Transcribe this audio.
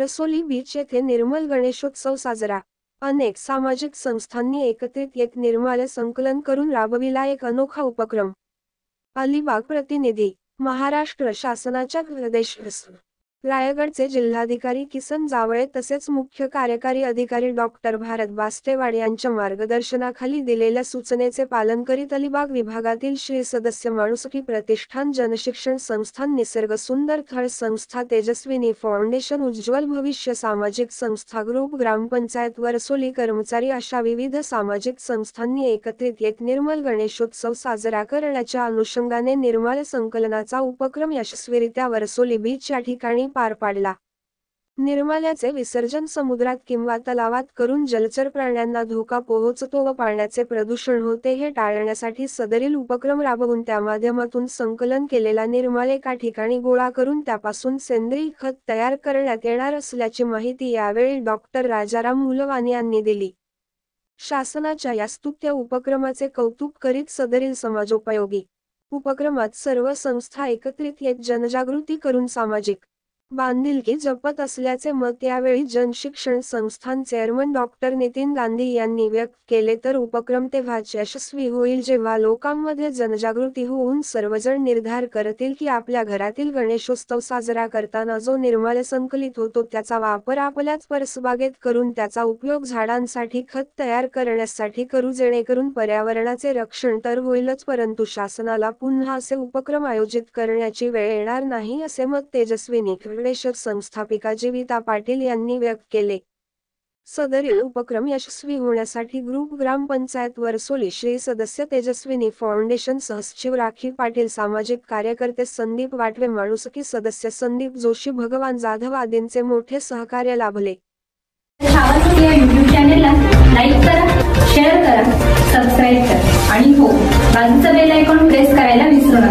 Varsoli beach येथे निर्मल गणेशोत्सव साजरा। अनेक सामाजिक संस्थांनी एकत्रित येत निर्माल्य संकलन करून राबविला एक अनोखा उपक्रम। अलिबाग प्रतिनिधी। महाराष्ट्र शासनाच्या प्रदेश रायगडचे जिल्हाधिकारी किसन जावळे तसेच मुख्य कार्यकारी अधिकारी डॉक्टर भारत बास्तेवाड यांच्या मार्गदर्शनाखाली दिलेल्या सूचनेचे पालन करीत अलिबाग विभागातील श्री सदस्य माणुसकी प्रतिष्ठान, जनशिक्षण संस्थान, निसर्ग सुंदर थळ संस्था, तेजस्विनी फाउंडेशन, उज्ज्वल भविष्य सामाजिक संस्था ग्रुप, ग्रामपंचायत वरसोली कर्मचारी अशा विविध सामाजिक संस्थांनी एकत्रित येत निर्मल गणेशोत्सव साजरा करण्याच्या अनुषंगाने निर्माल्य संकलनाचा उपक्रम यशस्वीरित्या वरसोली बीच या ठिकाणी पार पाडला। निर्माल्याचे विसर्जन समुद्रात किंवा तलावात करून जलचर प्राण्यांना धोका पोहोचतो व पाण्याचे प्रदूषण होते हे टाळण्यासाठी सदरील उपक्रम राबवून त्या माध्यमातून संकलन केलेला निर्माल्य एका ठिकाणी गोळा करून त्यापासून सेंद्रिय खत तयार करण्यात येणार असल्याची माहिती यावेळी डॉक्टर राजाराम मुलवानी यांनी दिली। शासनाच्या या स्तुत्य उपक्रमाचे कौतुक करीत सदरील समाजोपयोगी उपक्रमात सर्व संस्था एकत्रित येत जनजागृती करून सामाजिक बांधिलकी जपत असल्याचे मत यावेळी जनशिक्षण संस्थान चेअरमन डॉक्टर नितीन गांधी यांनी व्यक्त केले। तर उपक्रम तेव्हाच यशस्वी होईल जेव्हा लोकांमध्ये जनजागृती होऊन सर्वजण निर्धार करतील की आपल्या घरातील गणेशोत्सव साजरा करताना जो निर्माल्य संकलित होतो त्याचा वापर आपल्याच परसबागेत करून त्याचा उपयोग झाडांसाठी खत तयार करण्यासाठी करू, जेणेकरून पर्यावरणाचे रक्षण तर होईलच परंतु शासनाला पुन्हा असे उपक्रम आयोजित करण्याची वेळ येणार नाही असे मत तेजस्विनी संस्थापिका जीविता पाटील यांनी व्यक्त केले। सदरील उपक्रम यशस्वी होण्यासाठी ग्रुप, ग्रामपंचायत वरसोली, श्री सदस्य तेजस्विनी फाउंडेशन, सहसचिव राखी पाटील, सामाजिक कार्यकर्ते संदीप वाटवे, माणुसकी सदस्य संदीप जोशी, भगवान जाधव आदींचे मोठे सहकार्य लाभले। या YouTube चॅनेलला लाईक करा, शेअर करा, सबस्क्राईब करा आणि हो, बाजूचा बेल आयकॉन प्रेस करायला विसरू नका।